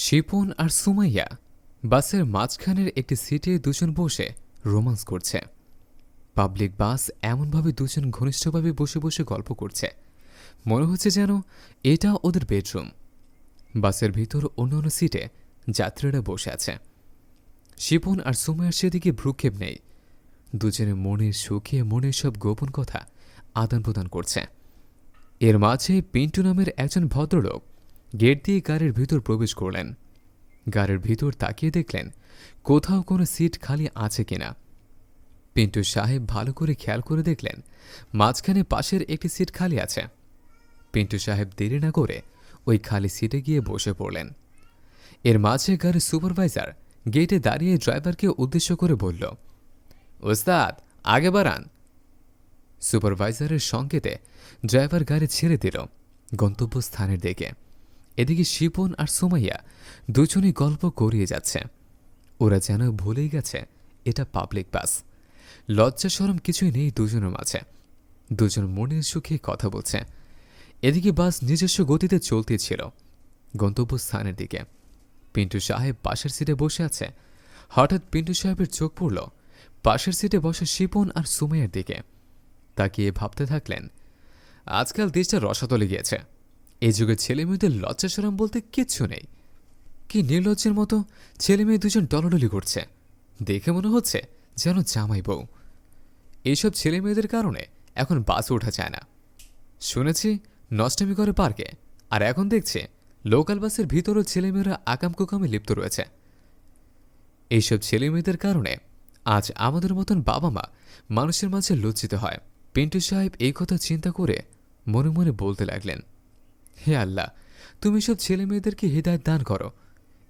শিপন আর সুমাইয়া বাসের মাঝখানের একটি সিটে দুজন বসে রোমান্স করছে। পাবলিক বাস এমনভাবে দুজন ঘনিষ্ঠভাবে বসে বসে গল্প করছে, মনে হচ্ছে যেন এটা ওদের বেডরুম। বাসের ভিতর অন্য অন্য সিটে যাত্রীরা বসে আছে। শিপন আর সুমাইয়ার সেদিকে ভ্রুক্ষেপ নেই। দুজনে মনের সুখে মনের সব গোপন কথা আদান প্রদান করছে। এর মাঝে পিন্টু নামের একজন ভদ্রলোক গেট দিয়ে গাড়ির ভিতর প্রবেশ করলেন। গাড়ির ভিতর তাকিয়ে দেখলেন কোথাও কোনো সিট খালি আছে কিনা। পিন্টু সাহেব ভালো করে খেয়াল করে দেখলেন মাঝখানে পাশের একটি সিট খালি আছে। পিন্টু সাহেব দেরি না করে ওই খালি সিটে গিয়ে বসে পড়লেন। এর মাঝে গাড়ির সুপারভাইজার গেটে দাঁড়িয়ে ড্রাইভারকে উদ্দেশ্য করে বলল, ওস্তাদ আগে বাড়ান। সুপারভাইজারের সংকেতে ড্রাইভার গাড়ি ছেড়ে দিল গন্তব্যস্থানের দিকে। এদিকে শিপন আর সুমাইয়া দুজনই গল্প করিয়ে যাচ্ছে। ওরা যেন ভুলেই গেছে এটা পাবলিক বাস। লজ্জা শরম কিছুই নেই দুজনের মাঝে। দুজন মনের সুখে কথা বলছে। এদিকে বাস নিজস্ব গতিতে চলতে ছিল গন্তব্যস্থানের দিকে। পিন্টু সাহেব পাশের সিটে বসে আছে। হঠাৎ পিন্টু সাহেবের চোখ পড়ল পাশের সিটে বসে শিপন আর সুমাইয়ার দিকে। তাকিয়ে ভাবতে থাকলেন, আজকাল দেশটা রসাতলে গিয়েছে। এই যুগের ছেলেমেয়েদের লজ্জা শরম বলতে কিচ্ছু নেই। কি নির্লজ্জের মতো ছেলেমেয়ে দুজন ডলাডলি করছে, দেখে মনে হচ্ছে যেন জামাই বউ। এইসব ছেলেমেয়েদের কারণে এখন বাসে ওঠা যায় না। শুনেছি নষ্টামি করে পার্কে, আর এখন দেখছে লোকাল বাসের ভিতরও ছেলেমেয়েরা আকাম কুকামে লিপ্ত রয়েছে। এইসব ছেলেমেয়েদের কারণে আজ আমাদের মতন বাবা মা মানুষের মাঝে লজ্জিত হয়। পিন্টু সাহেব এই কথা চিন্তা করে মনে মনে বলতে লাগলেন, হে আল্লাহ, তুমি সব ছেলে মেয়েদেরকে হৃদায়ত দান করো।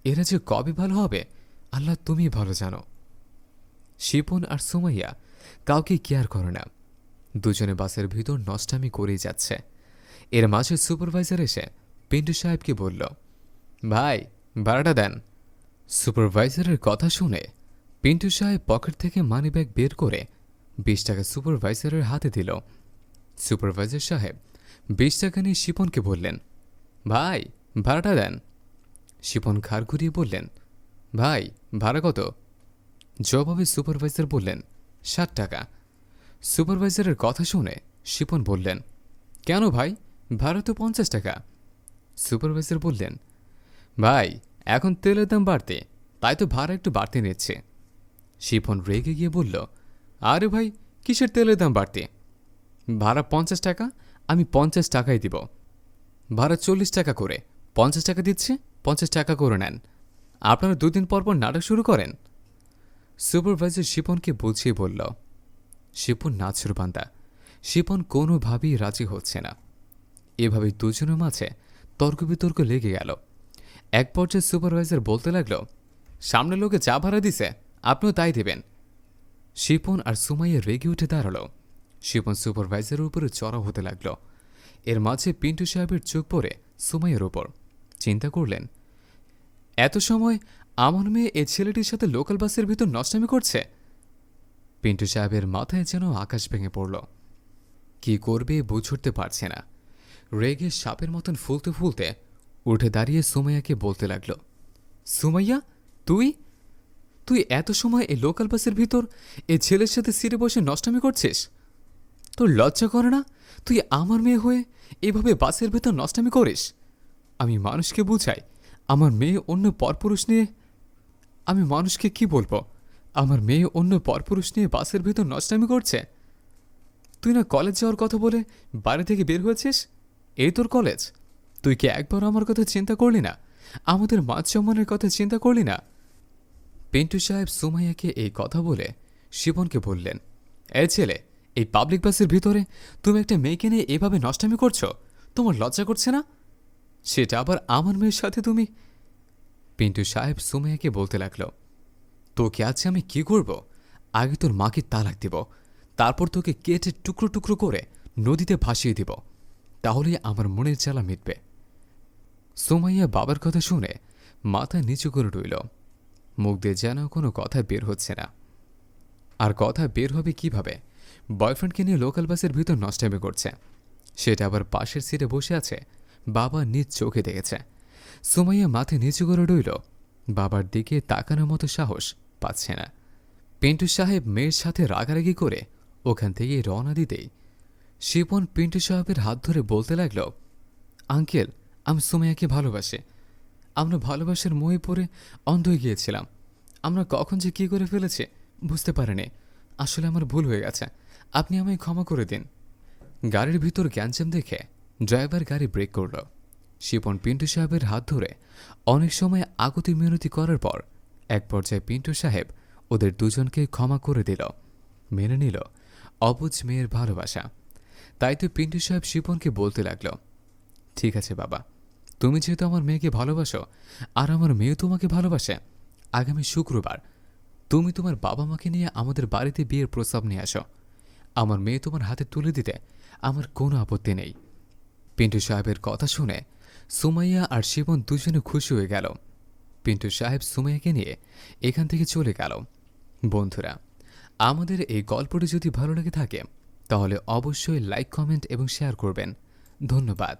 এরা যে কবে ভালো হবে আল্লাহ তুমি ভালো জানো। শিপন আর সুমাইয়া কাউকে কেয়ার করে না। দুজনে বাসের ভিতর নষ্টামি করেই যাচ্ছে। এর মাঝে সুপারভাইজার এসে পিন্টু সাহেবকে বলল, ভাই ভাড়াটা দেন। সুপারভাইজারের কথা শুনে পিন্টু সাহেব পকেট থেকে মানিব্যাগ বের করে 20 টাকা সুপারভাইজারের হাতে দিল। সুপারভাইজার সাহেব 20 টাকা নিয়ে শিপনকে বললেন, ভাই ভাড়াটা দেন। শিপন ঘাড় ঘুরিয়ে বললেন, ভাই ভাড়া কত? জবাবে সুপারভাইজার বললেন, 60 টাকা। সুপারভাইজারের কথা শুনে শিপন বললেন, কেন ভাই, ভাড়া তো 50 টাকা। সুপারভাইজার বললেন, ভাই এখন তেলের দাম বাড়তে, তাই তো ভাড়া একটু বাড়তে নিচ্ছে। শিপন রেগে গিয়ে বলল, আরে ভাই কিসের তেলের দাম বাড়তে? ভাড়া 50 টাকা, আমি 50 টাকাই দিব। ভাড়া 40 টাকা করে, 50 টাকা দিচ্ছে, 50 টাকা করে নেন। আপনারা দুদিন পর পর নাটক শুরু করেন। সুপারভাইজার শিপনকে বুঝিয়ে বলল। শিপন নাছরবান্দা। শিপন কোনোভাবেই রাজি হচ্ছে না। এভাবে দুজনের মাঝে তর্ক বিতর্ক লেগে গেল। এক পর্যায়ে সুপারভাইজার বলতে লাগল, সামনে লোকে যা ভাড়া দিছে আপনিও তাই দেবেন। শিপন আর সুমাইয়া রেগে উঠে দাঁড়াল। শিপন সুপারভাইজারের উপরে চড়াও হতে লাগল। এর মাঝে পিন্টু সাহেবের চোখ পড়ে সুমাইয়ার ওপর। চিন্তা করলেন, এত সময় আমার মেয়ে এ ছেলেটির সাথে লোকাল বাসের ভিতর নষ্টামি করছে। পিন্টু সাহেবের মাথায় যেন আকাশ ভেঙে পড়ল। কি করবে বুঝে উঠতে পারছে না। রেগে সাপের মতন ফুলতে ফুলতে উঠে দাঁড়িয়ে সুমাইয়াকে বলতে লাগল, সুমাইয়া তুই তুই এত সময় এই লোকাল বাসের ভিতর এ ছেলের সাথে সিটে বসে নষ্টামি করছিস? তোর লজ্জা করে না? তুই আমার মেয়ে হয়ে এভাবে বাসের ভেতর নষ্টামি করিস? আমি মানুষকে বুঝাই আমার মেয়ে অন্য পরপুরুষ নিয়ে। আমি মানুষকে কি বলবো আমার মেয়ে অন্য পরপুরুষ নিয়ে বাসের ভেতর নষ্টামি করছে? তুই না কলেজ যাওয়ার কথা বলে বাড়ি থেকে বের হয়েছিস, এই তোর কলেজ? তুই কি একবার আমার কথা চিন্তা করলি না? আমাদের মান সম্মানের কথা চিন্তা করলি না? পিন্টু সাহেব সুমাইয়াকে এই কথা বলে শিবনকে বললেন, এই ছেলে, এই পাবলিক বাসের ভিতরে তুমি একটা মেয়েকে নিয়ে এভাবে নষ্টামি করছো, তোমার লজ্জা করছে না? সেটা আবার আমার মেয়ের সাথে তুমি। পিন্টু সাহেব সুমাইয়াকে বলতে লাগল, তোকে আজ আমি কি করব? আগে তোর মাকে তালাক দিব, তারপর তোকে কেটে টুকরো টুকরো করে নদীতে ভাসিয়ে দিব, তাহলেই আমার মনের জ্বালা মিটবে। সুমাইয়া বাবার কথা শুনে মাথা নিচু করে রইল। মুখ দিয়ে যেন কোনো কথা বের হচ্ছে না। আর কথা বের হবে কিভাবে? বয়ফ্রেন্ডকে নিয়ে লোকাল বাসের ভিতর নষ্টামি করছে, সেটা আবার পাশের সিটে বসে আছে। বাবা নিজ চোখে দেখেছে। সুমাইয়া মাথা নিচু করে রইল, বাবার দিকে তাকানোর মতো সাহস পাচ্ছে না। পিন্টু সাহেব মেয়ের সাথে রাগারাগি করে ওখান থেকে রওনা দিতেই শিপন পিন্টু সাহেবের হাত ধরে বলতে লাগল, আঙ্কেল, আমি সুমাইয়াকে ভালোবাসি। আমরা ভালোবাসার মোহে পড়ে অন্ধ হয়ে গিয়েছিলাম। আমরা কখন যে কী করে ফেলেছি বুঝতে পারিনি। আসলে আমার ভুল হয়ে গেছে, আপনি আমায় ক্ষমা করে দিন। গাড়ির ভিতর গ্যাঞ্জাম দেখে ড্রাইভার গাড়ি ব্রেক করল। শিপন পিন্টু সাহেবের হাত ধরে অনেক সময় আগতি মিনতি করার পর এক পর্যায়ে পিন্টু সাহেব ওদের দুজনকে ক্ষমা করে দিল, মেনে নিল অবুঝ মেয়ের ভালোবাসা। তাই তো পিন্টু সাহেব শিপনকে বলতে লাগল, ঠিক আছে বাবা, তুমি যেহেতু আমার মেয়েকে ভালোবাসো আর আমার মেয়েও তোমাকে ভালোবাসে, আগামী শুক্রবার তুমি তোমার বাবা মাকে নিয়ে আমাদের বাড়িতে বিয়ের প্রস্তাব নিয়ে আসো। আমার মেয়ে তোমার হাতে তুলে দিতে আমার কোনো আপত্তি নেই। পিন্টু সাহেবের কথা শুনে সুমাইয়া আর শিবন দুজনে খুশি হয়ে গেল। পিন্টু সাহেব সুমাইয়াকে নিয়ে এখান থেকে চলে গেল। বন্ধুরা, আমাদের এই গল্পটি যদি ভালো লেগে থাকে তাহলে অবশ্যই লাইক, কমেন্ট এবং শেয়ার করবেন। ধন্যবাদ।